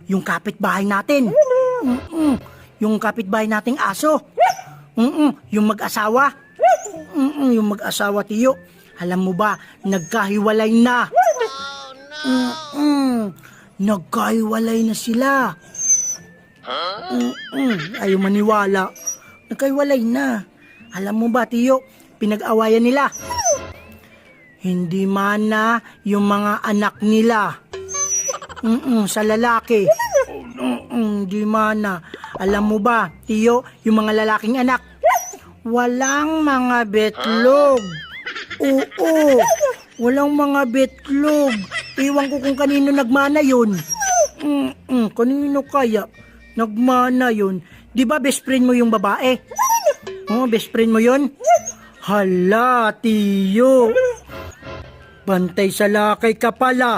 Yung kapitbahay natin. Yung kapitbahay nating aso. Yung mag-asawa. Yung mag-asawa, Tiyo. Alam mo ba, nagkahiwalay na. Nagkahiwalay na sila. Ayaw maniwala. Nagkahiwalay na. Alam mo ba, Tiyo, pinag-awayan nila. Hindi mana yung mga anak nila. Sa lalaki. Hindi mana. Alam mo ba, Tiyo, yung mga lalaking anak, walang mga betlog. Oo, walang mga betlog. Iwan ko kung kanino nagmana yun. Kanino kaya nagmana yun? Di ba best friend mo yung babae? Best friend mo yun? Hala, Tiyo. Bantay sa lakay ka pala.